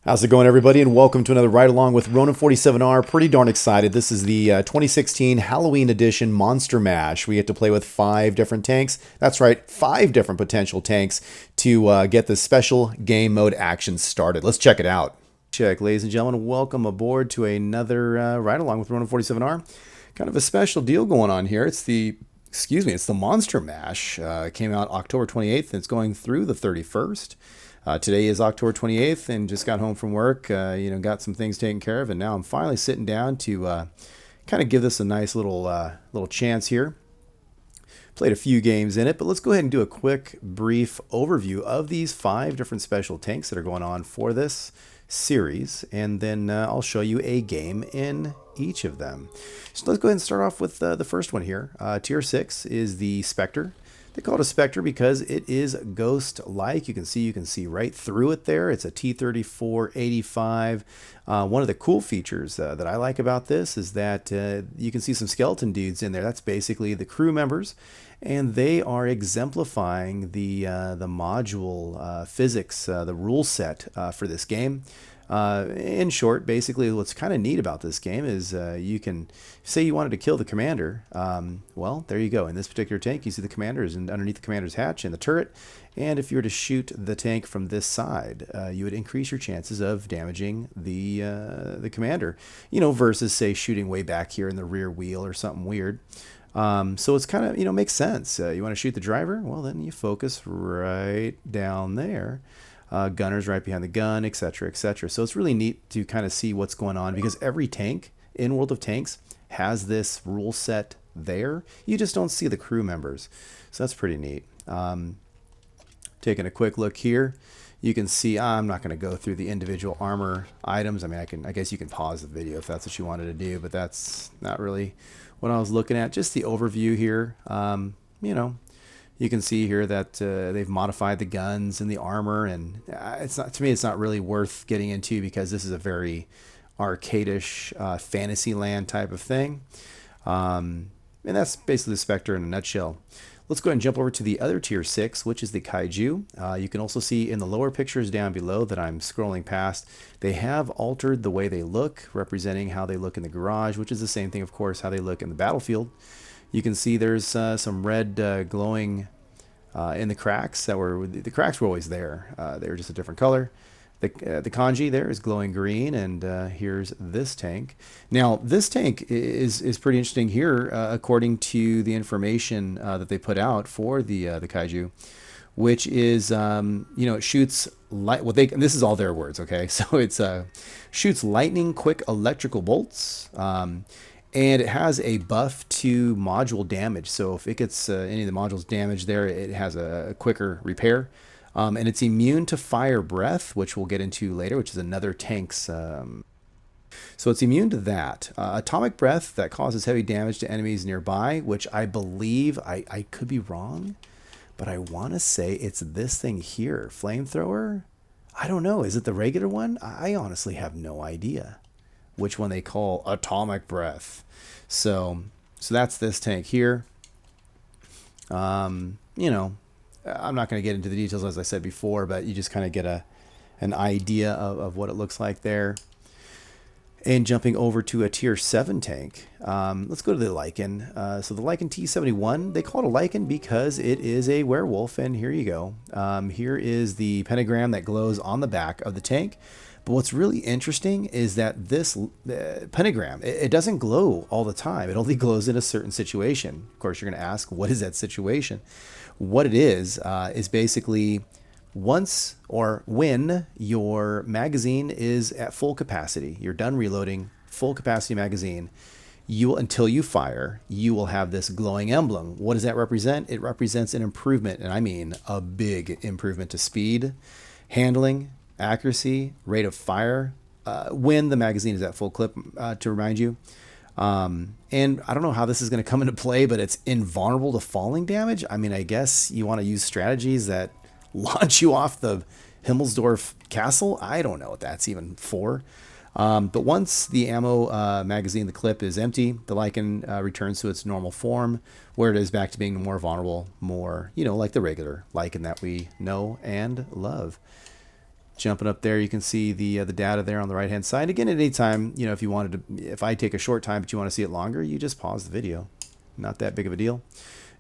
How's it going, everybody, and welcome to another ride along with RONIN 47R. Pretty darn excited. This is the 2016 Halloween edition Monster Mash. We get to play with 5 different tanks. That's right, 5 different potential tanks to get the special game mode action started. Let's check it out. Check, ladies and gentlemen, welcome aboard to another ride along with RONIN 47R. Kind of a special deal going on here. It's the Monster Mash. It came out October 28th, and it's going through the 31st. Today is October 28th, and just got home from work, got some things taken care of, and now I'm finally sitting down to kind of give this a nice little chance here. Played a few games in it, but let's go ahead and do a quick, brief overview of these 5 different special tanks that are going on for this series, and then I'll show you a game in each of them. So let's go ahead and start off with the first one here. Tier 6 is the Specter. They call it a Spectre because it is ghost-like. You can see right through it there. It's a T3485. One of the cool features that I like about this is that you can see some skeleton dudes in there. That's basically the crew members, and they are exemplifying the module physics, the rule set for this game. In short, basically what's kind of neat about this game is you can say you wanted to kill the commander. Well, there you go. In this particular tank, you see the commander is underneath the commander's hatch in the turret, and if you were to shoot the tank from this side, you would increase your chances of damaging the commander, versus say shooting way back here in the rear wheel or something weird. So it's kind of, makes sense. You want to shoot the driver? Well, then you focus right down there. Gunners right behind the gun, etc., etc. So it's really neat to kind of see what's going on, because every tank in World of Tanks has this rule set there. You just don't see the crew members. So that's pretty neat. Taking a quick look here, you can see I'm not going to go through the individual armor items. I mean, I guess you can pause the video if that's what you wanted to do, but that's not really what I was looking at. Just the overview here. You can see here that they've modified the guns and the armor, and to me it's not really worth getting into, because this is a very arcadish fantasy land type of thing. And that's basically the Spectre in a nutshell. Let's go ahead and jump over to the other tier 6, which is the Kaiju. You can also see in the lower pictures down below that I'm scrolling past, they have altered the way they look, representing how they look in the garage, which is the same thing, of course, how they look in the battlefield. You can see there's some red glowing in the cracks. The cracks were always there. They were just a different color. The kanji there is glowing green, and here's this tank. Now, this tank is pretty interesting here, according to the information that they put out for the Kaiju, which is it shoots light. This is all their words, okay? So it's shoots lightning quick electrical bolts. And it has a buff to module damage. So if it gets any of the modules damaged there, it has a quicker repair. And it's immune to fire breath, which we'll get into later, which is another tank's. So it's immune to that. Atomic breath that causes heavy damage to enemies nearby, which I believe, I could be wrong, but I want to say it's this thing here. Flamethrower? I don't know. Is it the regular one? I honestly have no idea which one they call atomic breath. So that's this tank here. I'm not going to get into the details, as I said before, but you just kind of get an idea of what it looks like there. And jumping over to a tier 7 tank, let's go to the Lycan. So the Lycan T71, they call it a Lycan because it is a werewolf, and here you go. Here is the pentagram that glows on the back of the tank. But what's really interesting is that this pentagram, it doesn't glow all the time. It only glows in a certain situation. Of course, you're going to ask, what is that situation? What it is basically once or when your magazine is at full capacity, you're done reloading, full capacity magazine, until you fire, you will have this glowing emblem. What does that represent? It represents an improvement, and I mean a big improvement to speed, handling, accuracy, rate of fire, when the magazine is at full clip, to remind you. And I don't know how this is going to come into play, but it's invulnerable to falling damage. I mean, I guess you want to use strategies that launch you off the Himmelsdorf castle. I don't know what that's even for. But once the ammo magazine, the clip is empty, the Lycan returns to its normal form, where it is back to being more vulnerable, more, like the regular Lycan that we know and love. Jumping up there, you can see the data there on the right hand side. Again, at any time, you know, if you wanted to, if I take a short time but you want to see it longer, you just pause the video. Not that big of a deal.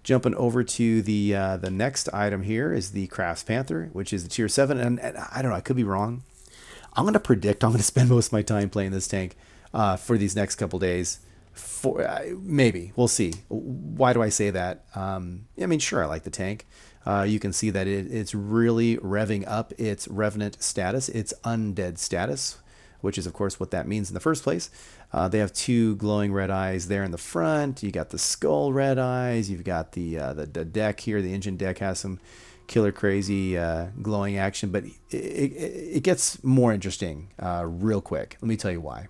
Jumping over to the next item here is the Kraft Panther, which is the tier 7, and I don't know, I could be wrong. I'm going to predict I'm going to spend most of my time playing this tank for these next couple days. Maybe we'll see. Why do I say that? I mean, sure, I like the tank. You can see that it's really revving up its revenant status, its undead status, which is of course what that means in the first place. They have 2 glowing red eyes there in the front. You got the skull red eyes. You've got the deck here. The engine deck has some killer crazy glowing action, but it gets more interesting real quick. Let me tell you why.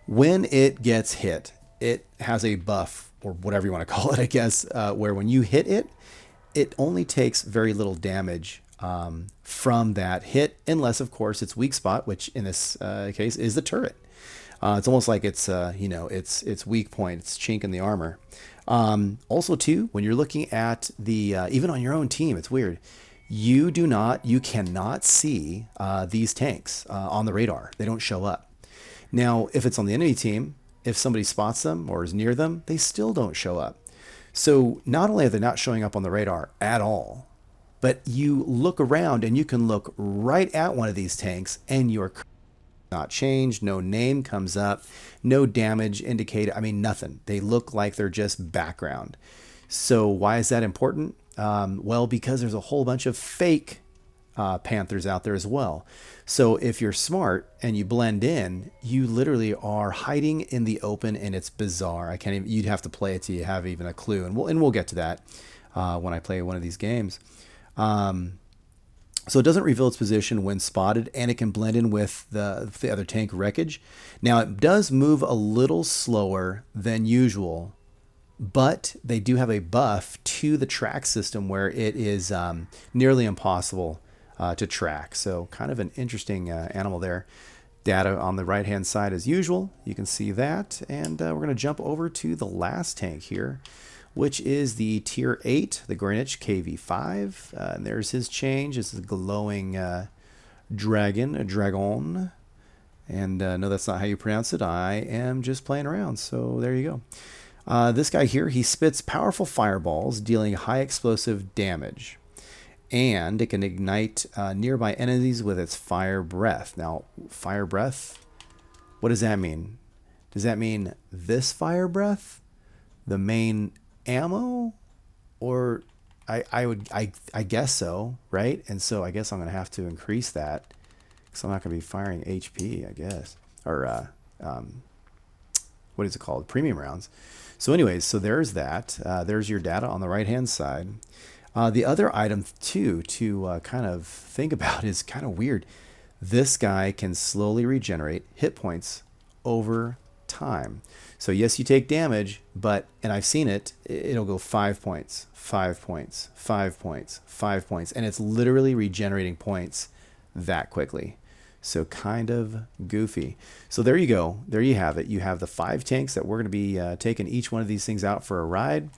When it gets hit, it has a buff, or whatever you want to call it, I guess, where when you hit it, it only takes very little damage from that hit, unless, of course, its weak spot, which in this case is the turret. It's almost like it's, you know, it's weak point, it's chink in the armor. Also, too, when you're looking at the, even on your own team, it's weird. You cannot see these tanks on the radar. They don't show up. Now, if it's on the enemy team, if somebody spots them or is near them, they still don't show up. So not only are they not showing up on the radar at all, but you look around and you can look right at one of these tanks and you're not changed, no name comes up, no damage indicated, I mean, nothing. They look like they're just background. So why is that important? Well, because there's a whole bunch of fake Panthers out there as well. So if you're smart and you blend in, you literally are hiding in the open, and it's bizarre. I can't even, you'd have to play it till you have even a clue, and we'll get to that when I play one of these games. So it doesn't reveal its position when spotted, and it can blend in with the other tank wreckage. Now, it does move a little slower than usual, but they do have a buff to the track system where it is nearly impossible to track. So kind of an interesting animal there. Data on the right hand side as usual. You can see that. And we're going to jump over to the last tank here, which is the tier 8, the Gorynych KV-5. And there's his change. This is a glowing dragon. And no, that's not how you pronounce it. I am just playing around. So there you go. This guy here, he spits powerful fireballs, dealing high explosive damage. And it can ignite nearby enemies with its fire breath. Now, fire breath, what does that mean? Does that mean this fire breath, the main ammo, or I guess so, right? And so I guess I'm gonna have to increase that because I'm not gonna be firing HP, I guess, or what is it called? Premium rounds. So, anyways, so there's that. There's your data on the right hand side. The other item, too, to kind of think about is kind of weird. This guy can slowly regenerate hit points over time. So, yes, you take damage, but, and I've seen it, it'll go 5 points, 5 points, 5 points, 5 points, and it's literally regenerating points that quickly. So kind of goofy. So there you go. There you have it. You have the 5 tanks that we're going to be taking each one of these things out for a ride.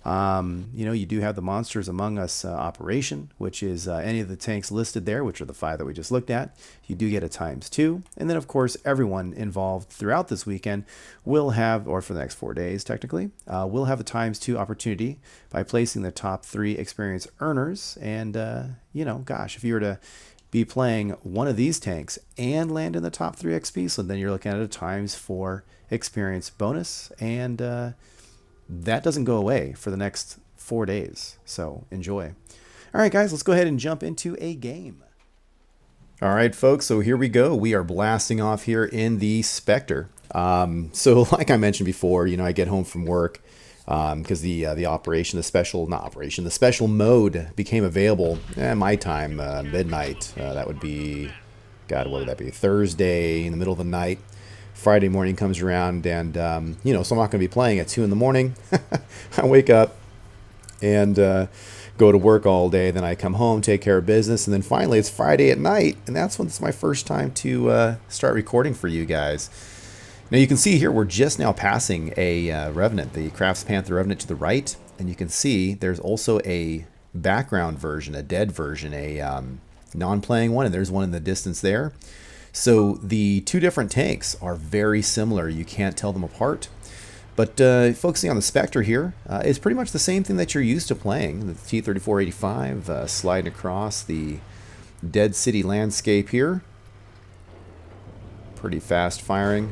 You know, you do have the Monsters Among Us operation, which is any of the tanks listed there, which are the 5 that we just looked at. You do get a ×2. And then, of course, everyone involved throughout this weekend will have, or for the next 4 days, technically, will have a ×2 opportunity by placing the top 3 experience earners. And, you know, gosh, if you were to be playing one of these tanks and land in the top 3 XP, so then you're looking at a ×4 experience bonus, and that doesn't go away for the next 4 days, so enjoy. All right, guys, let's go ahead and jump into a game. All right, folks, so here we go. We are blasting off here in the Specter. So like I mentioned before, you know, I get home from work because the special mode became available my time, midnight. That would be, God, what would that be? Thursday in the middle of the night. Friday morning comes around, and you know, so I'm not going to be playing at 2 in the morning. I wake up and go to work all day. Then I come home, take care of business, and then finally it's Friday at night, and that's when it's my first time to start recording for you guys. Now you can see here we're just now passing a Revenant, the Kraft's Panther Revenant to the right, and you can see there's also a background version, a dead version, non-playing one, and there's one in the distance there. So the two different tanks are very similar. You can't tell them apart. But focusing on the Specter here, it's pretty much the same thing that you're used to playing. The T-34-85 sliding across the dead city landscape here. Pretty fast firing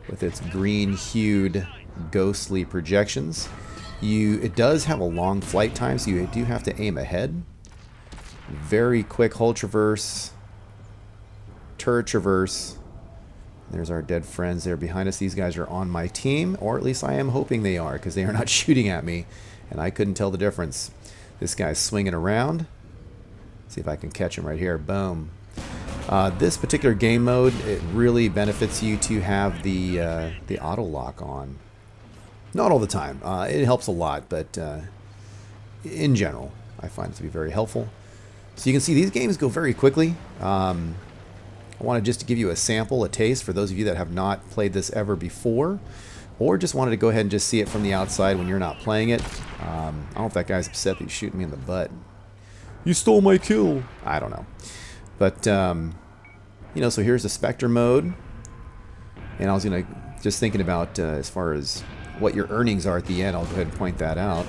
with its green-hued ghostly projections. It does have a long flight time, so you do have to aim ahead. Very quick hull traverse, turret traverse. There's our dead friends there behind us. These guys are on my team, or at least I am hoping they are, because they are not shooting at me, and I couldn't tell the difference. This guy's swinging around. See if I can catch him right here. Boom. This particular game mode, it really benefits you to have the auto lock on. Not all the time. It helps a lot, but in general, I find it to be very helpful. So you can see these games go very quickly. I wanted just to give you a sample, a taste, for those of you that have not played this ever before, or just wanted to go ahead and just see it from the outside when you're not playing it. I don't know if that guy's upset that he's shooting me in the butt. You stole my kill. I don't know. But, you know, so here's the Spectre mode. And I was going to, just thinking about as far as what your earnings are at the end, I'll go ahead and point that out.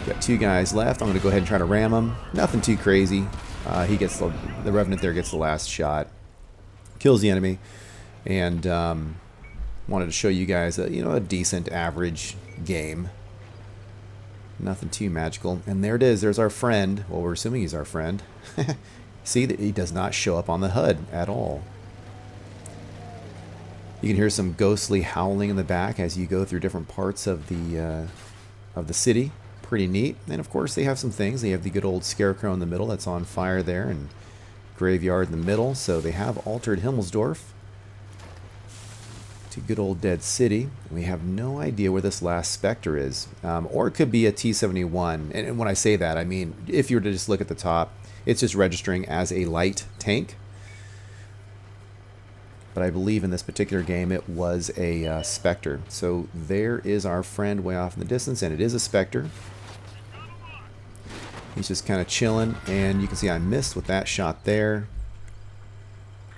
Got two guys left. I'm going to go ahead and try to ram them. Nothing too crazy. He gets the Revenant there gets the last shot, kills the enemy, and wanted to show you guys a decent average game. Nothing too magical. And there it is. There's our friend. Well, we're assuming he's our friend. See that he does not show up on the HUD at all. You can hear some ghostly howling in the back as you go through different parts of the city. Pretty neat. And of course they have some things. They have the good old scarecrow in the middle that's on fire there, and graveyard in the middle. So they have altered Himmelsdorf to good old dead city. We have no idea where this last Spectre is, or it could be a T71. And when I say that, I mean if you were to just look at the top, it's just registering as a light tank. But I believe in this particular game it was a Spectre. So there is our friend way off in the distance, and it is a Spectre. He's just kind of chilling, and you can see I missed with that shot there.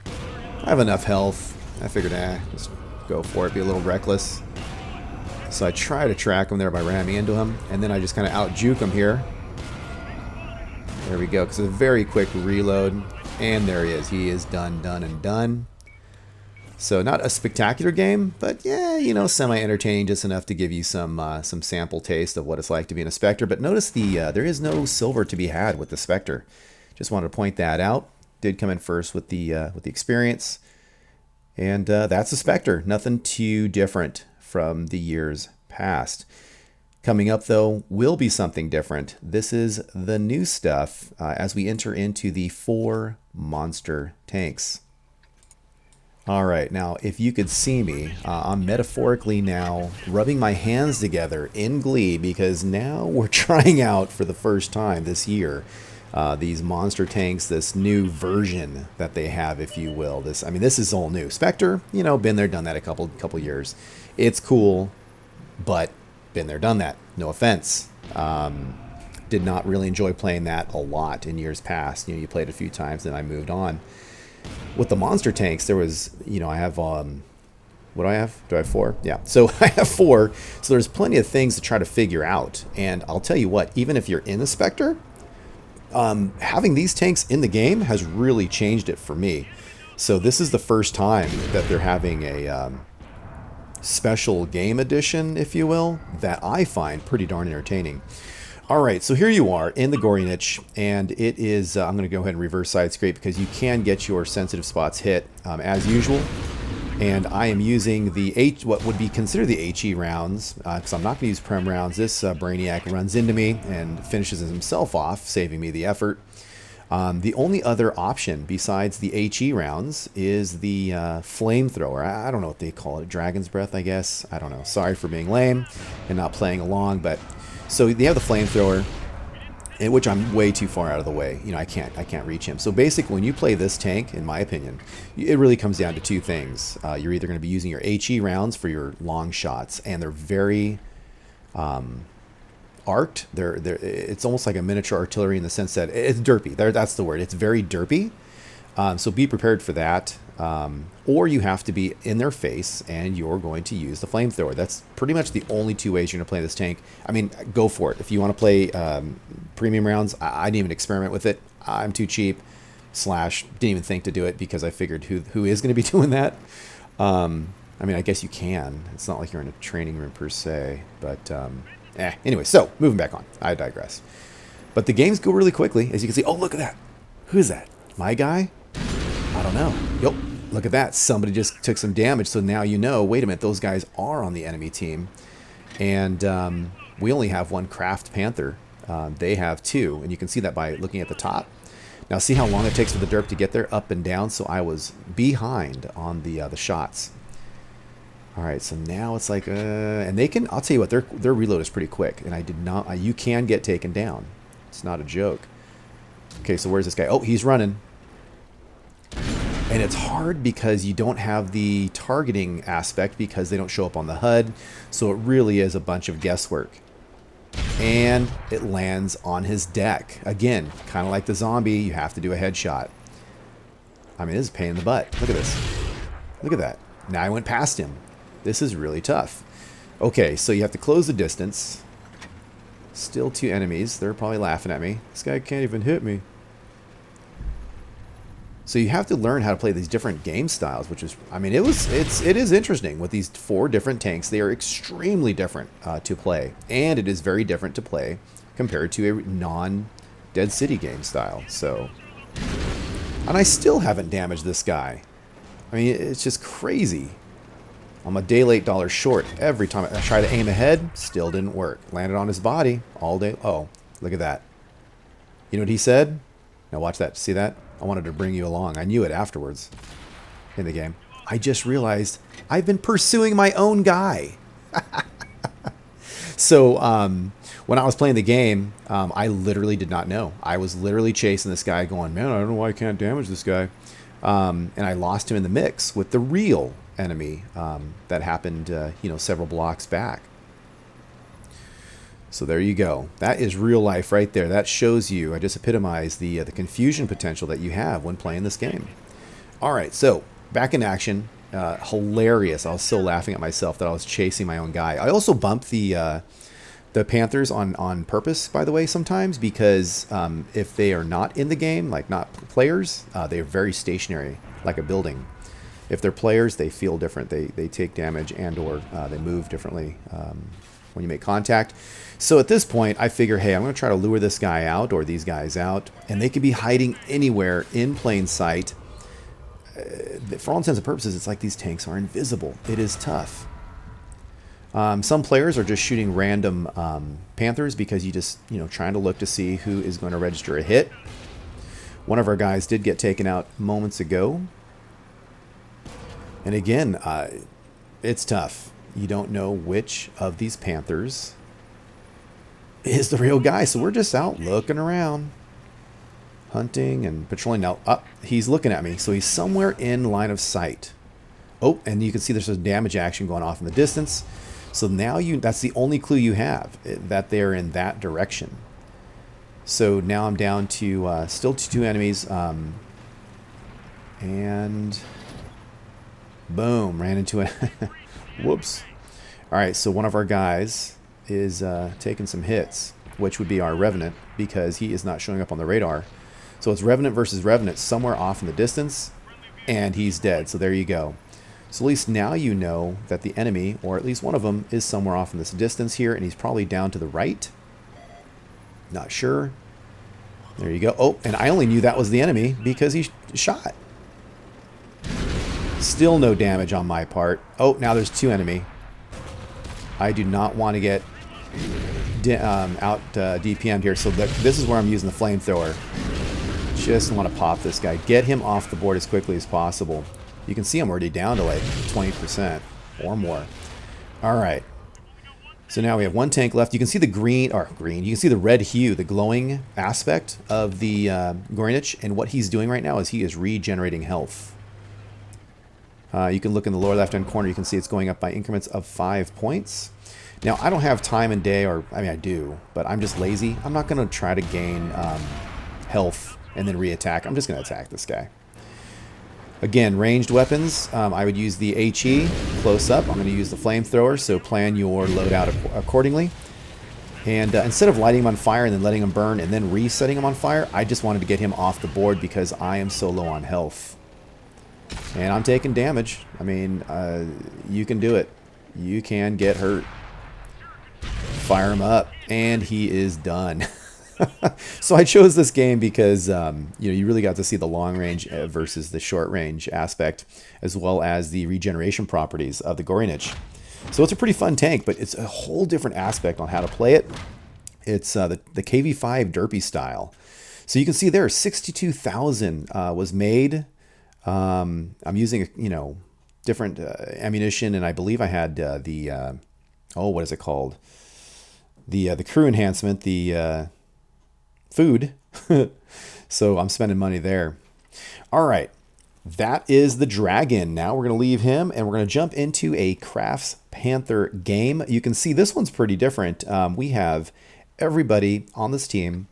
I have enough health. I figured, just go for it, be a little reckless. So I try to track him there by ramming into him, and then I just kind of out-juke him here. There we go, because it's a very quick reload, and there he is. He is done, done, and done. So not a spectacular game, but yeah, you know, semi-entertaining, just enough to give you some sample taste of what it's like to be in a Spectre. But notice there is no silver to be had with the Spectre. Just wanted to point that out. Did come in first with the experience, and that's a Spectre. Nothing too different from the years past. Coming up though will be something different. This is the new stuff as we enter into the 4 monster tanks. Alright, now if you could see me, I'm metaphorically now rubbing my hands together in glee, because now we're trying out for the first time this year these monster tanks, this new version that they have, if you will. This is all new. Spectre, you know, been there, done that a couple years. It's cool, but been there, done that. No offense. Did not really enjoy playing that a lot in years past. You know, you played it a few times, then I moved on. With the monster tanks, there was, you know, I have, what do I have? Do I have 4? Yeah, so I have 4. So there's plenty of things to try to figure out. And I'll tell you what, even if you're in the Spectre, having these tanks in the game has really changed it for me. So this is the first time that they're having a special game edition, if you will, that I find pretty darn entertaining. Alright, so here you are in the Gorynych, and it is, I'm going to go ahead and reverse side scrape because you can get your sensitive spots hit as usual. And I am using the what would be considered the HE rounds, because I'm not going to use Prem rounds. This Brainiac runs into me and finishes himself off, saving me the effort. The only other option besides the HE rounds is the flamethrower. I don't know what they call it, Dragon's Breath, I guess. I don't know. Sorry for being lame and not playing along, but so they have the flamethrower, in which I'm way too far out of the way. You know, I can't reach him. So basically, when you play this tank, in my opinion, it really comes down to 2 things. You're either going to be using your HE rounds for your long shots, and they're very arced. It's almost like a miniature artillery in the sense that it's derpy. That's the word. It's very derpy. So be prepared for that. Or you have to be in their face and you're going to use the flamethrower. That's pretty much the only two ways you're going to play this tank. I mean, go for it. If you want to play premium rounds, I didn't even experiment with it. I'm too cheap. / didn't even think to do it because I figured who is going to be doing that. I mean, I guess you can. It's not like you're in a training room per se. But anyway, so moving back on. I digress. But the games go really quickly. As you can see, oh, look at that. Who's that? My guy? I don't know. Yup. Look at that. Somebody just took some damage. So now you know, wait a minute, those guys are on the enemy team. And we only have one Kraft Panther. They have two. And you can see that by looking at the top. Now see how long it takes for the derp to get there, up and down. So I was behind on the shots. All right, so now it's like, and they can, I'll tell you what, their reload is pretty quick. And I did not, you can get taken down. It's not a joke. Okay, so where's this guy? Oh, he's running. And it's hard because you don't have the targeting aspect because they don't show up on the HUD. So it really is a bunch of guesswork. And it lands on his deck. Again, kind of like the zombie, you have to do a headshot. I mean, this is a pain in the butt. Look at this. Look at that. Now I went past him. This is really tough. Okay, so you have to close the distance. Still two enemies. They're probably laughing at me. This guy can't even hit me. So you have to learn how to play these different game styles, which is, I mean, it is interesting with these 4 different tanks. They are extremely different to play, and it is very different to play compared to a non-Dead City game style. So, and I still haven't damaged this guy. I mean, it's just crazy. I'm a day late, dollar short. Every time I try to aim ahead, still didn't work. Landed on his body all day. Oh, look at that. You know what he said? Now watch that. See that? I wanted to bring you along. I knew it afterwards in the game. I just realized I've been pursuing my own guy. So when I was playing the game, I literally did not know. I was literally chasing this guy going, man, I don't know why I can't damage this guy. And I lost him in the mix with the real enemy that happened, you know, several blocks back. So there you go. That is real life right there. That shows you, I just epitomized the confusion potential that you have when playing this game. All right, so back in action. Hilarious. I was so laughing at myself that I was chasing my own guy. I also bumped the Panthers on purpose, by the way, sometimes, because if they are not in the game, like not players, they are very stationary, like a building. If they're players, they feel different. They take damage and or they move differently when you make contact. So at this point, I figure, hey, I'm going to try to lure this guy out or these guys out, and they could be hiding anywhere in plain sight. For all intents and purposes, it's like these tanks are invisible. It is tough. Some players are just shooting random Panthers because you just, you know, trying to look to see who is going to register a hit. One of our guys did get taken out moments ago. And again, it's tough. You don't know which of these Panthers is the real guy. So we're just out looking around, hunting and patrolling. Now, he's looking at me. So he's somewhere in line of sight. Oh, and you can see there's some damage action going off in the distance. So now that's the only clue you have, that they're in that direction. So now I'm down to still 2 enemies. And boom, ran into it. Whoops. All right, so one of our guys is taking some hits, which would be our Revenant, because he is not showing up on the radar. So it's Revenant versus Revenant somewhere off in the distance, and he's dead. So there you go. So at least now you know that the enemy, or at least one of them, is somewhere off in this distance here, and he's probably down to the right. Not sure. There you go. Oh, and I only knew that was the enemy because he shot. Still no damage on my part. Oh, now there's 2 enemy. I do not want to get out DPM'd here, so this is where I'm using the flamethrower. Just want to pop this guy. Get him off the board as quickly as possible. You can see I'm already down to like 20% or more. All right. So now we have 1 tank left. You can see the green. You can see the red hue, the glowing aspect of the Gorynych, and what he's doing right now is he is regenerating health. You can look in the lower left-hand corner. You can see it's going up by increments of 5 points. Now, I don't have time and day, or, I mean, I do, but I'm just lazy. I'm not going to try to gain health and then re-attack. I'm just going to attack this guy. Again, ranged weapons, I would use the HE close up. I'm going to use the flamethrower, so plan your loadout accordingly. And instead of lighting him on fire and then letting him burn and then resetting him on fire, I just wanted to get him off the board because I am so low on health. And I'm taking damage. I mean, you can do it. You can get hurt. Fire him up, and he is done. So I chose this game because you really got to see the long range versus the short range aspect, as well as the regeneration properties of the Gorynych. So it's a pretty fun tank, but it's a whole different aspect on how to play it. It's the KV-5 derpy style. So you can see there, 62,000 was made. I'm using different ammunition, and I believe I had what is it called? The crew enhancement, the food. So I'm spending money there. All right, that is the dragon. Now we're going to leave him, and we're going to jump into a Kraft's Panther game. You can see this one's pretty different. We have everybody on this team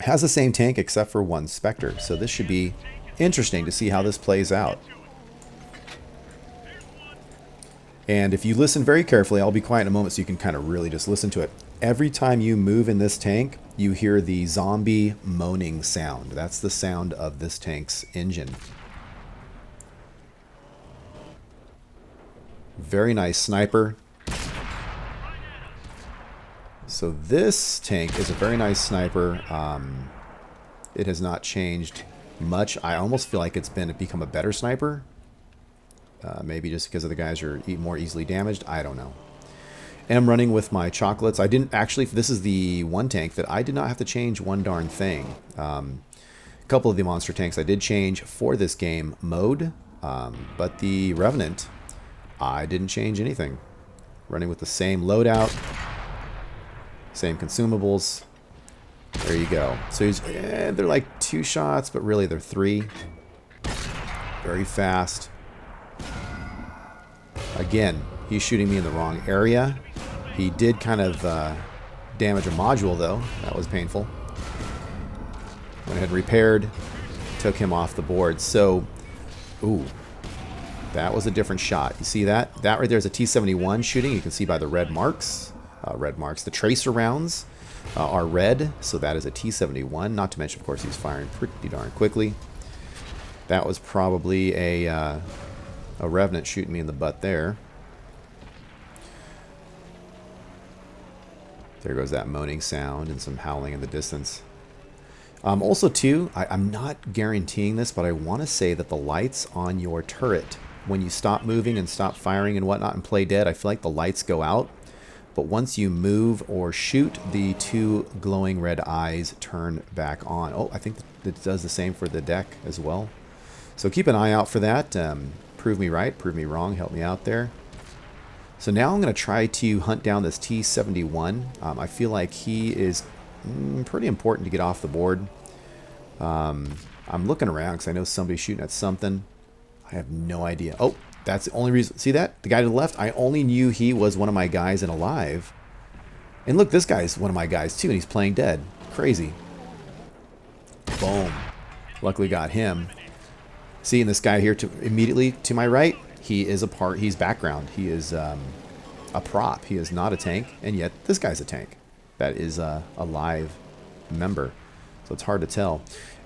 has the same tank except for one Specter. So this should be interesting to see how this plays out. And if you listen very carefully, I'll be quiet in a moment so you can kind of really just listen to it. Every time you move in this tank, you hear the zombie moaning sound. That's the sound of this tank's engine. Very nice sniper. So this tank is a very nice sniper. It has not changed much. I almost feel like it's become a better sniper. Maybe just because of the guys are more easily damaged. I don't know. And I'm running with my chocolates. I didn't actually, this is the one tank that I did not have to change one darn thing. A couple of the monster tanks I did change for this game mode. But the Revenant, I didn't change anything. Running with the same loadout. Same consumables. There you go. So they're like 2 shots, but really they're 3. Very fast. Again, he's shooting me in the wrong area. He did kind of damage a module, though. That was painful. Went ahead and repaired. Took him off the board. So, ooh, that was a different shot. You see that? That right there is a T71 shooting. You can see by the red marks. The tracer rounds are red, so that is a T71. Not to mention, of course, he's firing pretty darn quickly. That was probably a Revenant shooting me in the butt there. There goes that moaning sound and some howling in the distance. Also, too, I'm not guaranteeing this, but I want to say that the lights on your turret, when you stop moving and stop firing and whatnot and play dead, I feel like the lights go out. But once you move or shoot, the 2 glowing red eyes turn back on. Oh, I think it does the same for the deck as well. So keep an eye out for that. Prove me right, prove me wrong, help me out there. So now I'm going to try to hunt down this T71. I feel like he is pretty important to get off the board. I'm looking around because I know somebody's shooting at something. I have no idea. Oh, that's the only reason. See that? The guy to the left, I only knew he was one of my guys and alive. And look, this guy's one of my guys too, and he's playing dead. Crazy. Boom. Luckily got him. See, and this guy here immediately to my right, he is he's background. He is a prop. He is not a tank, and yet this guy's a tank. That is a live member. So it's hard to tell.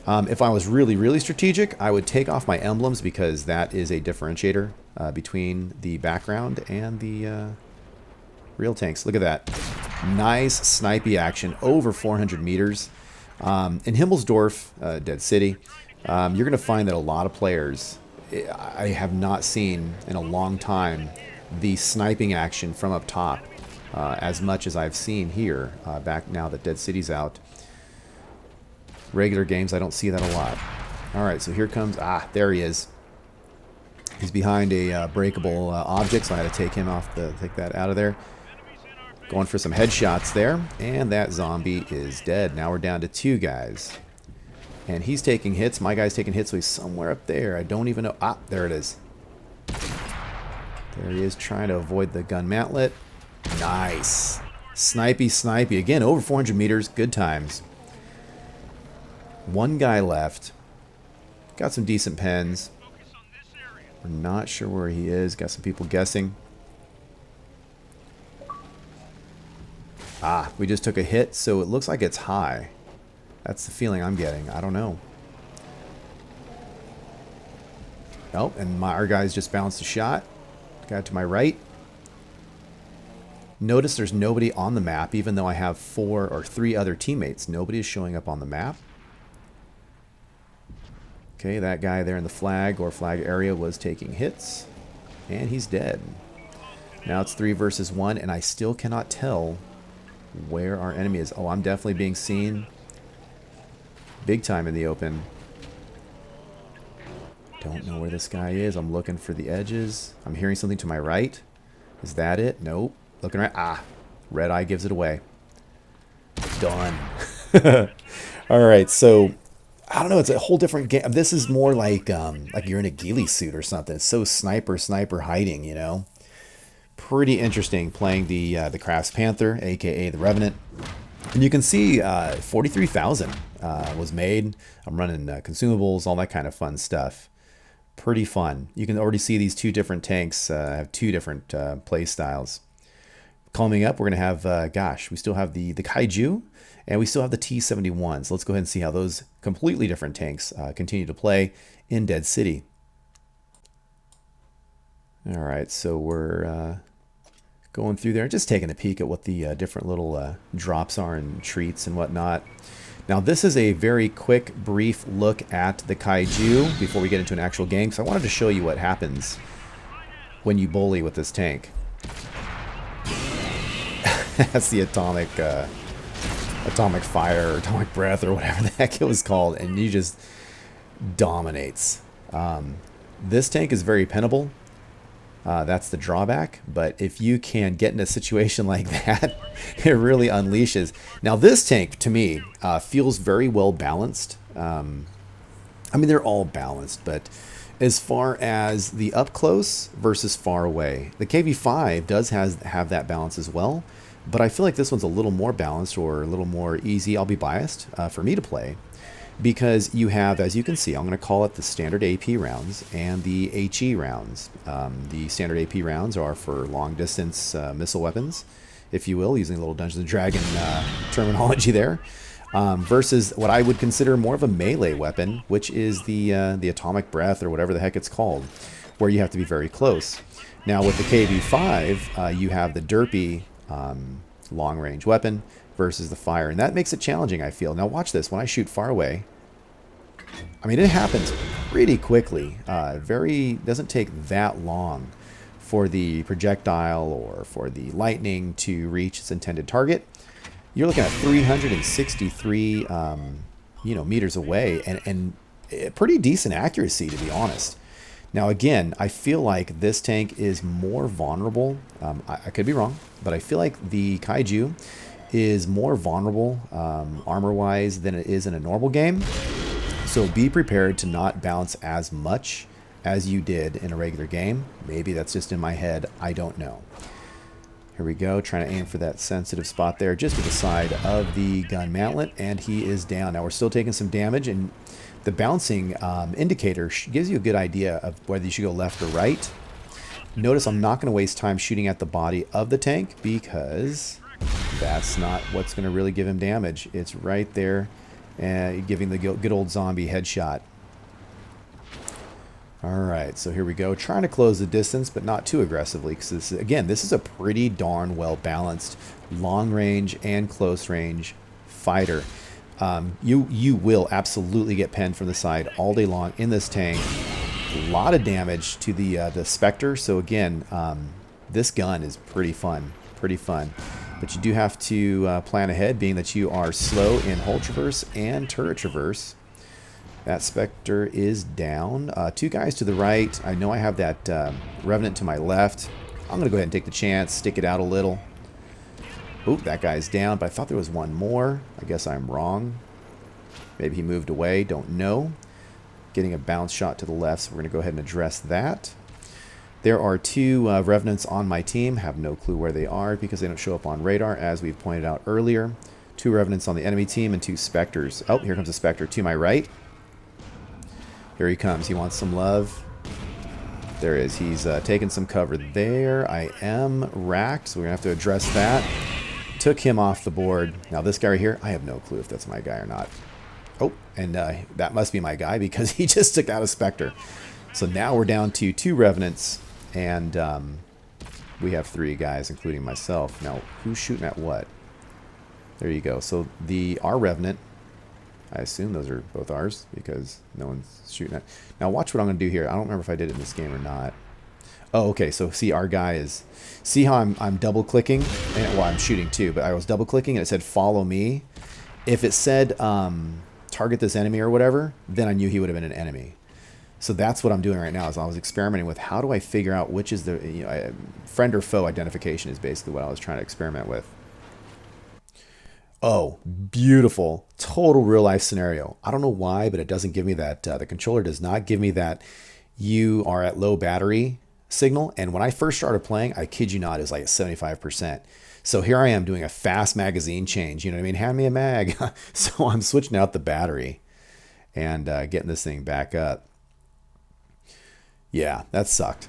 If I was really, really strategic, I would take off my emblems because that is a differentiator between the background and the real tanks. Look at that. Nice snipey action over 400 meters. In Himmelsdorf, Dead City, you're going to find that a lot of players, I have not seen in a long time the sniping action from up top as much as I've seen here back now that Dead City's out. Regular games, I don't see that a lot. All right, so here comes, there he is. He's behind a breakable object, so I had to take him off, take that out of there. Going for some headshots there, and that zombie is dead. Now we're down to 2 guys. And he's taking hits, my guy's taking hits, so he's somewhere up there. I don't even know, there it is. There he is, trying to avoid the gun mantlet. Nice. Snipey, snipey. Again, over 400 meters. Good times. One guy left. Got some decent pens. We're not sure where he is. Got some people guessing. Ah, we just took a hit, so it looks like it's high. That's the feeling I'm getting. I don't know. Oh, and our guys just bounced a shot. Guy to my right. Notice there's nobody on the map, even though I have 4 or 3 other teammates. Nobody is showing up on the map. Okay, that guy there in the flag or flag area was taking hits. And he's dead. Now it's 3 versus 1, and I still cannot tell where our enemy is. Oh, I'm definitely being seen. Big time in the open. Don't know where this guy is. I'm looking for the edges. I'm hearing something to my right. Is that it? Nope. Looking right. Ah, red eye gives it away. Done. All right, so I don't know. It's a whole different game. This is more like you're in a ghillie suit or something. It's so sniper hiding, you know. Pretty interesting playing the Kraft's Panther, aka the Revenant. And you can see 43,000 was made. I'm running consumables, all that kind of fun stuff. Pretty fun. You can already see these 2 different tanks have 2 different play styles. Coming up, we're going to have, gosh, we still have the Kaiju, and we still have the T71. So let's go ahead and see how those completely different tanks continue to play in Dead City. All right, so we're going through there, just taking a peek at what the different little drops are and treats and whatnot. Now, this is a very quick, brief look at the Kaiju before we get into an actual game. So I wanted to show you what happens when you bully with this tank. That's the atomic fire or atomic breath or whatever the heck it was called, and he just dominates. This tank is very pinnable. That's the drawback, but if you can get in a situation like that, it really unleashes. Now this tank, to me, feels very well balanced. I mean, they're all balanced, but as far as the up close versus far away, the KV-5 does have that balance as well, but I feel like this one's a little more balanced or a little more easy. I'll be biased for me to play. Because you have, as you can see, I'm going to call it the standard AP rounds and the HE rounds. The standard AP rounds are for long-distance missile weapons, if you will, using a little Dungeons & Dragons terminology there, versus what I would consider more of a melee weapon, which is the atomic breath or whatever the heck it's called, where you have to be very close. Now with the KV-5, you have the derpy long-range weapon versus the fire, and that makes it challenging, I feel. Now watch this. When I shoot far away, I mean, it happens pretty quickly. Doesn't take that long for the projectile or for the lightning to reach its intended target. You're looking at 363 meters away, and pretty decent accuracy, to be honest. Now again, I feel like this tank is more vulnerable. I could be wrong, but I feel like the Kaiju is more vulnerable armor-wise than it is in a normal game. So be prepared to not bounce as much as you did in a regular game. Maybe that's just in my head. I don't know. Here we go, trying to aim for that sensitive spot there, just to the side of the gun mantlet, and he is down. Now we're still taking some damage, and the bouncing indicator gives you a good idea of whether you should go left or right. Notice I'm not going to waste time shooting at the body of the tank because that's not what's going to really give him damage. It's right there, giving the good old zombie headshot. All right, so here we go. Trying to close the distance, but not too aggressively, because this is a pretty darn well-balanced long-range and close-range fighter. You will absolutely get penned from the side all day long in this tank. A lot of damage to the Specter. So again, this gun is pretty fun. But you do have to plan ahead, being that you are slow in hull traverse and turret traverse. That Specter is down. 2 guys to the right. I know I have that Revenant to my left. I'm going to go ahead and take the chance, stick it out a little. Oop, that guy's down, but I thought there was one more. I guess I'm wrong. Maybe he moved away, don't know. Getting a bounce shot to the left, so we're going to go ahead and address that. There are two Revenants on my team. Have no clue where they are because they don't show up on radar, as we've pointed out earlier. Two Revenants on the enemy team and two Specters. Oh, here comes a Spectre to my right. Here he comes. He wants some love. There is. He's taking some cover there. I am racked, so we're going to have to address that. Took him off the board. Now this guy right here, I have no clue if that's my guy or not. Oh, and that must be my guy because he just took out a Spectre. So now we're down to two Revenants, and we have three guys, including myself. Now, who's shooting at what? There you go. So our Revenant, I assume those are both ours because no one's shooting at. Now watch what I'm going to do here. I don't remember if I did it in this game or not. Oh, okay. So see, our guy is. See how I'm double clicking? And, well, I'm shooting too, but I was double clicking and it said follow me. If it said target this enemy or whatever, then I knew he would have been an enemy. So that's what I'm doing right now. Is I was experimenting with how do I figure out which is the friend or foe identification is basically what I was trying to experiment with. Oh, beautiful. Total real life scenario. I don't know why, but it doesn't give me that. The controller does not give me that you are at low battery signal. And when I first started playing, I kid you not, it was like at 75%. So here I am doing a fast magazine change. You know what I mean? Hand me a mag. So I'm switching out the battery and getting this thing back up. Yeah, that sucked.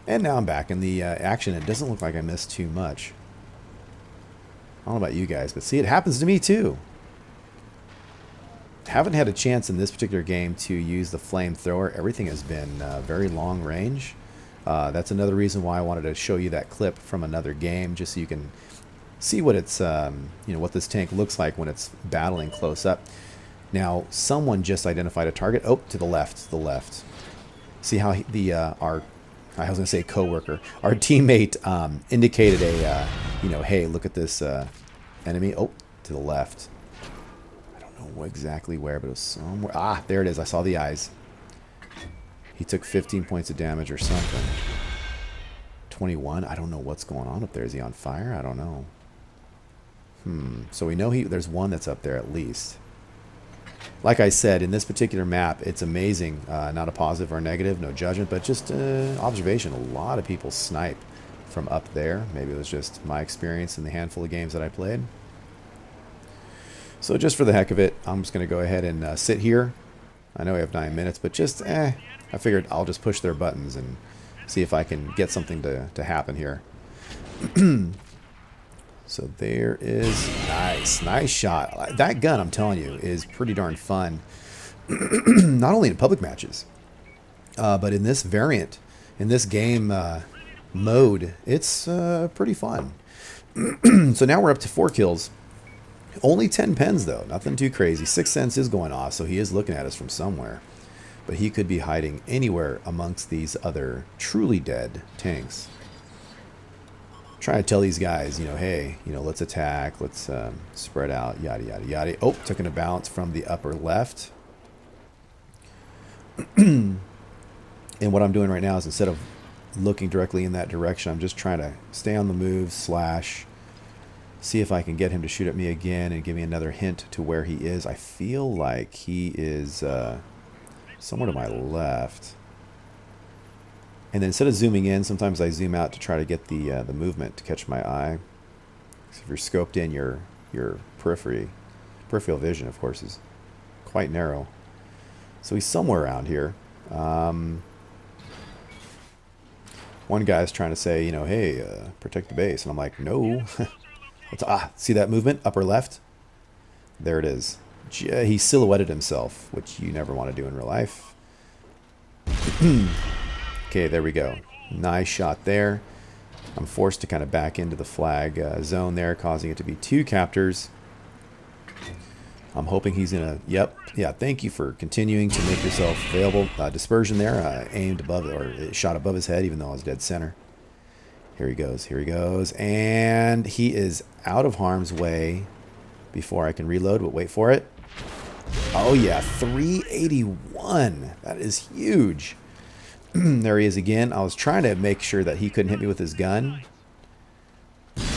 And now I'm back in the action. It doesn't look like I missed too much. I don't know about you guys, but see, it happens to me too. Haven't had a chance in this particular game to use the flamethrower. Everything has been very long range. That's another reason why I wanted to show you that clip from another game, just so you can see what it's, what this tank looks like when it's battling close up. Now, someone just identified a target. Oh, to the left, See how I was going to say coworker. Our teammate indicated a, hey, look at this enemy. Oh, to the left. I don't know exactly where, but it was somewhere. Ah, there it is. I saw the eyes. He took 15 points of damage or something. 21. I don't know what's going on up there. Is he on fire? I don't know. So we know there's one that's up there at least. Like I said, in this particular map, it's amazing. Not a positive or negative, no judgment, but just observation. A lot of people snipe from up there. Maybe it was just my experience in the handful of games that I played. So just for the heck of it, I'm just going to go ahead and sit here. I know we have 9 minutes, but just, I figured I'll just push their buttons and see if I can get something to happen here. So there is, nice shot. That gun, I'm telling you, is pretty darn fun. Not only in public matches, but in this variant, in this game mode, it's pretty fun. So now we're up to 4 kills. Only 10 pens, though. Nothing too crazy. 6th Sense is going off, so he is looking at us from somewhere. But he could be hiding anywhere amongst these other truly dead tanks. Trying to tell these guys, hey, let's attack, let's spread out, yada, yada, yada. Oh, taking a bounce from the upper left. And what I'm doing right now is instead of looking directly in that direction, I'm just trying to stay on the move, slash, see if I can get him to shoot at me again and give me another hint to where he is. I feel like he is somewhere to my left. And then instead of zooming in, sometimes I zoom out to try to get the movement to catch my eye. So if you're scoped in, your peripheral vision, of course, is quite narrow. So he's somewhere around here. One guy's trying to say, hey, protect the base. And I'm like, no. See that movement? Upper left? There it is. He silhouetted himself, which you never want to do in real life. Okay, there we go. Nice shot there. I'm forced to kind of back into the flag zone there, causing it to be 2 captors. I'm hoping he's going to... Yep. Yeah, thank you for continuing to make yourself available. Dispersion there. Aimed above, or shot above his head, even though I was dead center. Here he goes. Here he goes. And he is out of harm's way before I can reload, but wait for it. Oh, yeah. 381. That is huge. There he is again. I was trying to make sure that he couldn't hit me with his gun,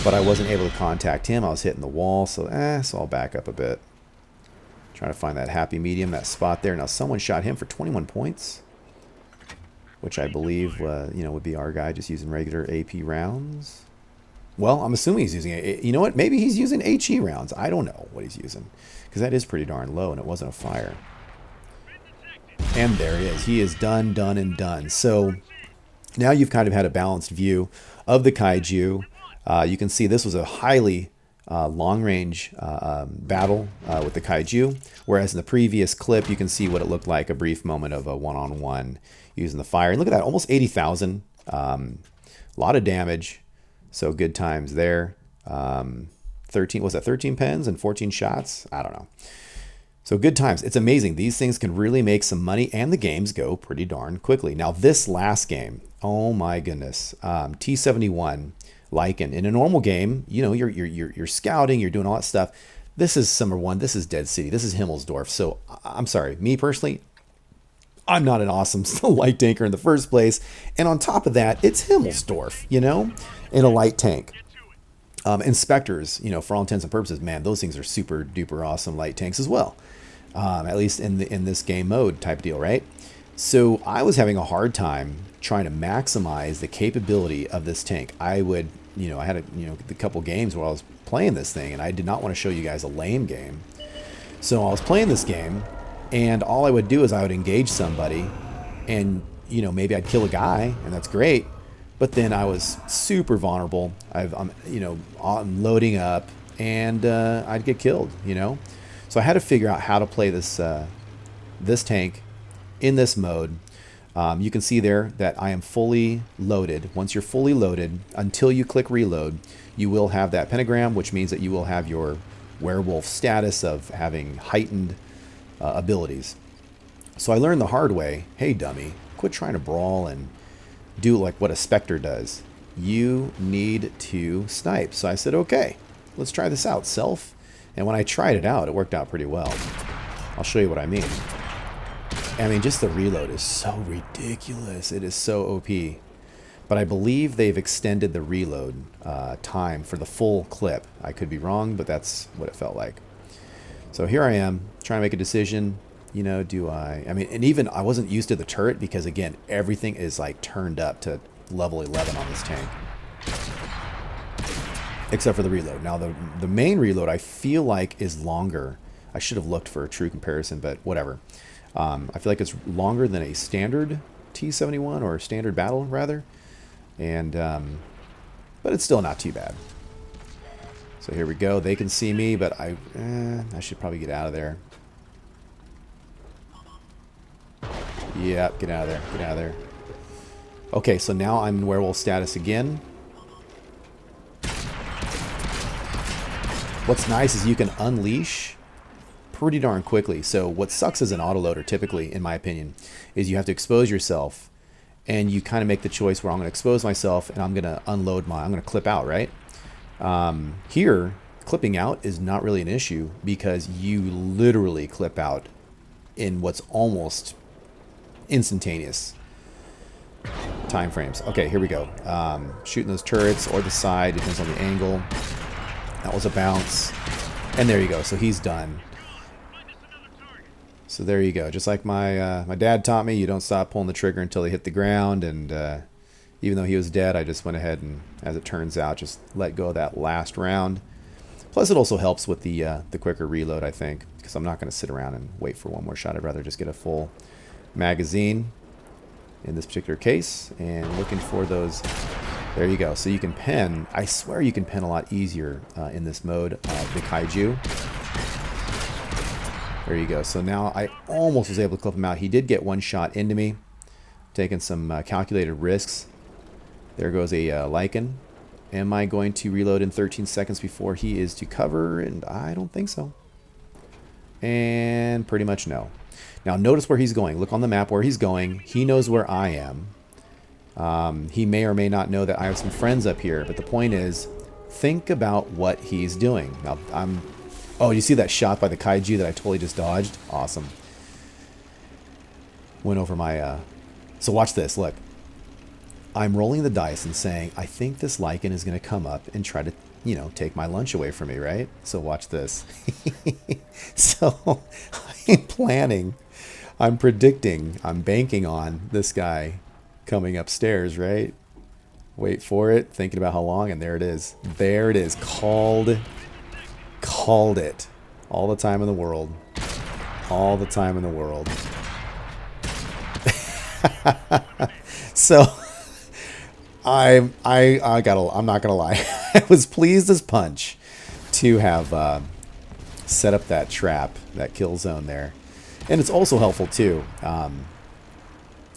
but I wasn't able to contact him. I was hitting the wall, so I'll back up a bit. Trying to find that happy medium, that spot there. Now someone shot him for 21 points. which I believe, you know, would be our guy just using regular AP rounds. Well, I'm assuming he's using it. You know what? Maybe he's using HE rounds. I don't know what he's using, because that is pretty darn low, and it wasn't a fire. And there he is. He is done, done, and done. So now you've kind of had a balanced view of the Kaiju. You can see this was a highly long-range battle with the Kaiju, whereas in the previous clip, you can see what it looked like, a brief moment of a one-on-one using the fire. And look at that, almost 80,000. A lot of damage. So good times there. 13, was that 13 pens and 14 shots? I don't know. So good times. It's amazing. These things can really make some money, and the games go pretty darn quickly. Now this last game, oh my goodness, T71 Lycan. In a normal game, you know, you're scouting, you're doing all that stuff. This is Summer 1. This is Dead City. This is Himmelsdorf. So I'm sorry, me personally, I'm not an awesome light tanker in the first place. And on top of that, it's Himmelsdorf, you know, in a light tank. And Specters, you know, for all intents and purposes, man, those things are super duper awesome light tanks as well. At least in this game mode type deal, right? So I was having a hard time trying to maximize the capability of this tank. I would, you know, I had a couple games where I was playing this thing, and I did not want to show you guys a lame game. So I was playing this game, and all I would do is I would engage somebody, and, you know, maybe I'd kill a guy, and that's great. But then I was super vulnerable. I'm, you know, loading up, and I'd get killed, you know. So I had to figure out how to play this this tank in this mode. You can see there that I am fully loaded. Once you're fully loaded, until you click reload, you will have that pentagram, which means that you will have your werewolf status of having heightened abilities. So I learned the hard way, hey dummy, quit trying to brawl and do like what a Spectre does. You need to snipe. So I said, okay, let's try this out, self. And when I tried it out, it worked out pretty well. I'll show you what I mean. I mean, just the reload is so ridiculous. It is so OP. But I believe they've extended the reload time for the full clip. I could be wrong, but that's what it felt like. So here I am, trying to make a decision. You know, do I mean, and even I wasn't used to the turret because, again, everything is like turned up to level 11 on this tank. Except for the reload. Now, the main reload I feel like is longer. I should have looked for a true comparison, but whatever. I feel like it's longer than a standard T71 or standard battle, rather. And, but it's still not too bad. So here we go. They can see me, but I should probably get out of there. Yeah, get out of there. Get out of there. Okay, so now I'm in werewolf status again. What's nice is you can unleash pretty darn quickly. So what sucks as an autoloader, typically, in my opinion, is you have to expose yourself, and you kind of make the choice where I'm going to expose myself and I'm going to unload I'm going to clip out, right? Here, clipping out is not really an issue because you literally clip out in what's almost instantaneous time frames. Okay, here we go. Shooting those turrets or the side, depends on the angle. That was a bounce. And there you go. So he's done. So there you go. Just like my dad taught me, you don't stop pulling the trigger until they hit the ground. And even though he was dead, I just went ahead and, as it turns out, just let go of that last round. Plus, it also helps with the quicker reload, I think, because I'm not going to sit around and wait for one more shot. I'd rather just get a full magazine in this particular case. And looking for those... There you go. So you can pen. I swear you can pen a lot easier in this mode of the Kaiju. There you go. So now I almost was able to clip him out. He did get one shot into me. Taking some calculated risks. There goes a Lycan. Am I going to reload in 13 seconds before he is to cover? And I don't think so. And pretty much no. Now notice where he's going. Look on the map where he's going. He knows where I am. He may or may not know that I have some friends up here, but the point is, think about what he's doing. Now, oh, you see that shot by the Kaiju that I totally just dodged? Awesome. Went over my, so watch this, look. I'm rolling the dice and saying, I think this Lycan is going to come up and try to, you know, take my lunch away from me, right? So watch this. So, I'm planning, I'm predicting, I'm banking on this guy coming upstairs, right? Wait for it, thinking about how long, and there it is. There it is. Called it. All the time in the world. All the time in the world. So I'm not gonna lie. I was pleased as punch to have set up that trap, that kill zone there. And it's also helpful too.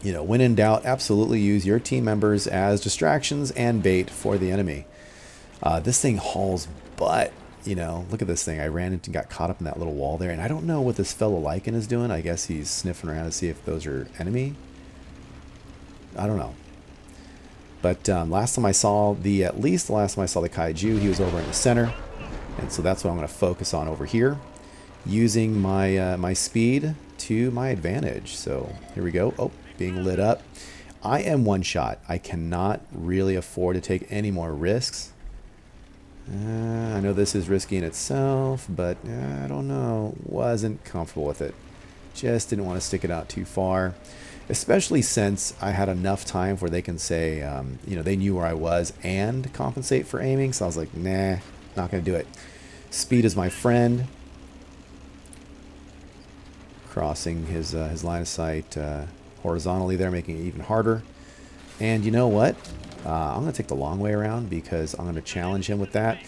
You know, when in doubt, absolutely use your team members as distractions and bait for the enemy. This thing hauls butt. You know, look at this thing. I ran into and got caught up in that little wall there. And I don't know what this fellow Lycan is doing. I guess he's sniffing around to see if those are enemy. I don't know. But last time I saw the, at least the last time I saw the Kaiju, he was over in the center. And so that's what I'm going to focus on over here. Using my, my speed to my advantage. So here we go. Oh, being lit up. I am one shot. I cannot really afford to take any more risks. I know this is risky in itself, but I don't know. Wasn't comfortable with it. Just didn't want to stick it out too far. Especially since I had enough time where they can say, you know, they knew where I was and compensate for aiming. So I was like, nah, not going to do it. Speed is my friend. Crossing his line of sight horizontally there, making it even harder. And you know what? I'm going to take the long way around because I'm going to challenge him with that.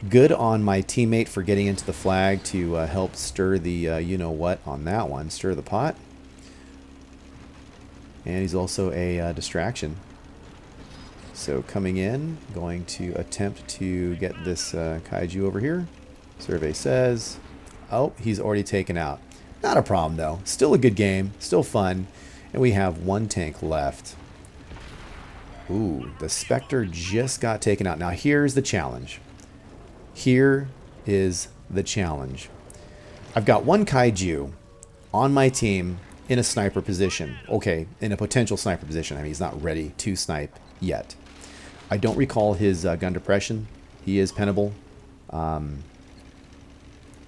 Good on my teammate for getting into the flag to help stir the you-know-what on that one. Stir the pot. And he's also a distraction. So coming in, going to attempt to get this Kaiju over here. Survey says, oh, he's already taken out. Not a problem, though. Still a good game. Still fun. And we have one tank left. Ooh, the Specter just got taken out. Now, here's the challenge. Here is the challenge. I've got one Kaiju on my team in a sniper position. Okay, in a potential sniper position. I mean, he's not ready to snipe yet. I don't recall his gun depression. He is pennable.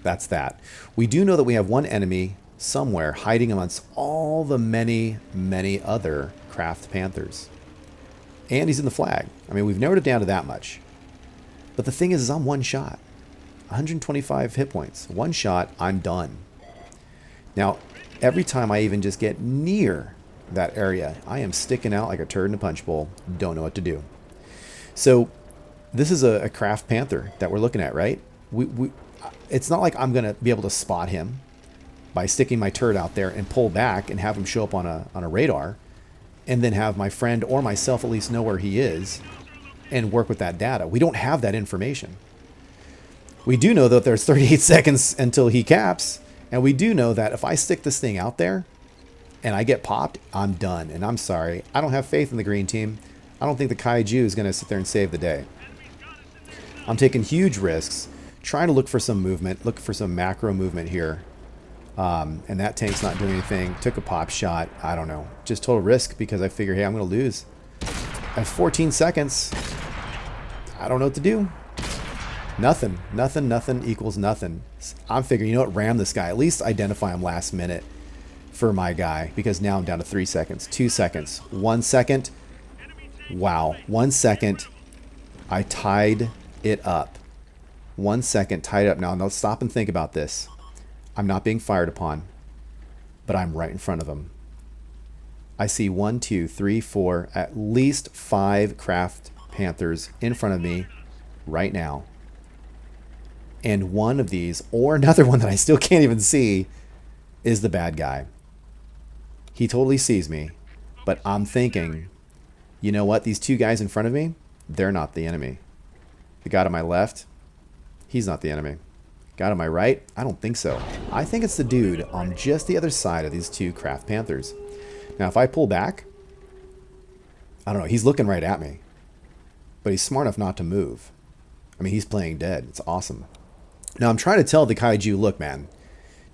That's that. We do know that we have one enemy somewhere hiding amongst all the many, many other Kraft Panthers. And he's in the flag. I mean, we've narrowed it down to that much. But the thing is I'm one shot. 125 hit points. One shot, I'm done. Now, every time I even just get near that area, I am sticking out like a turd in a punch bowl. Don't know what to do. So, this is a Kraft Panther that we're looking at, right? It's not like I'm going to be able to spot him by sticking my turd out there and pull back and have him show up on a radar. And then have my friend or myself at least know where he is and work with that data. We don't have that information. We do know that there's 38 seconds until he caps. And we do know that if I stick this thing out there and I get popped, I'm done. And I'm sorry. I don't have faith in the green team. I don't think the Kaiju is going to sit there and save the day. I'm taking huge risks, trying to look for some movement, look for some macro movement here. And that tank's not doing anything. Took a pop shot. I don't know. Just total risk because I figure, hey, I'm going to lose. I have 14 seconds. I don't know what to do. Nothing. Nothing equals nothing. I'm figuring, you know what? Ram this guy. At least identify him last minute for my guy. Because now I'm down to 3 seconds. 2 seconds. 1 second. Wow. 1 second. I tied it up. 1 second. Tied it up. Now, let's stop and think about this. I'm not being fired upon, but I'm right in front of him. I see 1, 2, 3, 4, at least 5 Kraft Panthers in front of me right now. And one of these, or another one that I still can't even see, is the bad guy. He totally sees me, but I'm thinking, you know what? These 2 guys in front of me, they're not the enemy. The guy to my left, he's not the enemy. Guy to my right? I don't think so. I think it's the dude on just the other side of these 2 Kraft Panthers. Now, if I pull back, I don't know. He's looking right at me. But he's smart enough not to move. I mean, he's playing dead. It's awesome. Now, I'm trying to tell the Kaiju, look, man,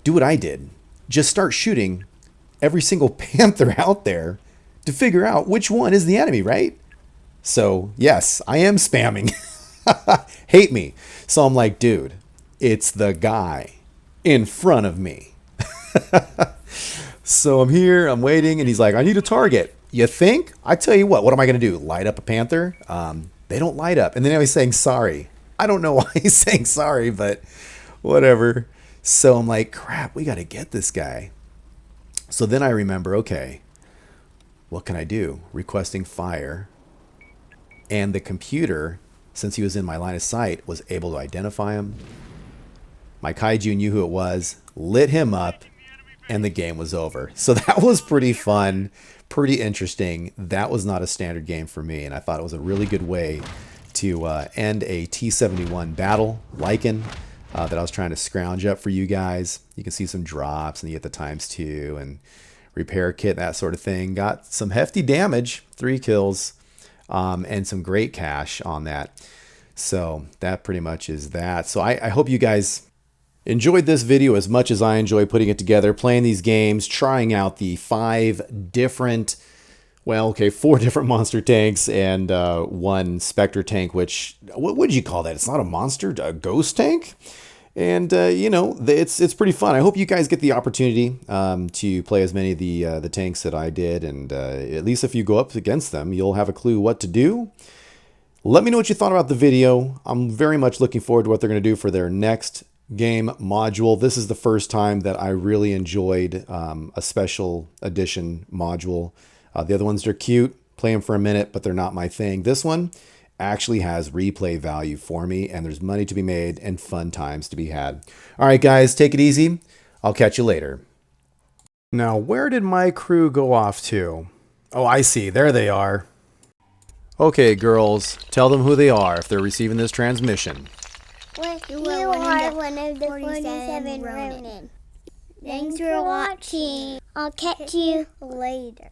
do what I did. Just start shooting every single Panther out there to figure out which one is the enemy, right? So, yes, I am spamming. Hate me. So I'm like, dude, it's the guy in front of me. So I'm here, I'm waiting, and he's like, I need a target. You think? I tell you what am I going to do? Light up a Panther? They don't light up. And then he's saying sorry. I don't know why he's saying sorry, but whatever. So I'm like, crap, we got to get this guy. So then I remember, okay, what can I do? Requesting fire. And the computer, since he was in my line of sight, was able to identify him. My Kaiju knew who it was, lit him up, and the game was over. So that was pretty fun, pretty interesting. That was not a standard game for me, and I thought it was a really good way to end a T71 battle, Lycan, that I was trying to scrounge up for you guys. You can see some drops, and you get the ×2, and repair kit, that sort of thing. Got some hefty damage, 3 kills, and some great cash on that. So that pretty much is that. So I hope you guys enjoyed this video as much as I enjoy putting it together, playing these games, trying out the 5 different, well, okay, 4 different monster tanks and 1 Specter tank, which, what would you call that? It's not a monster, a ghost tank? And, you know, it's pretty fun. I hope you guys get the opportunity to play as many of the tanks that I did. And at least if you go up against them, you'll have a clue what to do. Let me know what you thought about the video. I'm very much looking forward to what they're going to do for their next game module. This is the first time that I really enjoyed a special edition module. The other ones are cute, play them for a minute, but they're not my thing. This one actually has replay value for me, and there's money to be made and fun times to be had. All right, guys, take it easy. I'll catch you later. Now, where did my crew go off to? Oh, I see. There they are. Okay, girls, tell them who they are if they're receiving this transmission. You are one of the 47 Ronin. Thanks for watching. I'll catch you later.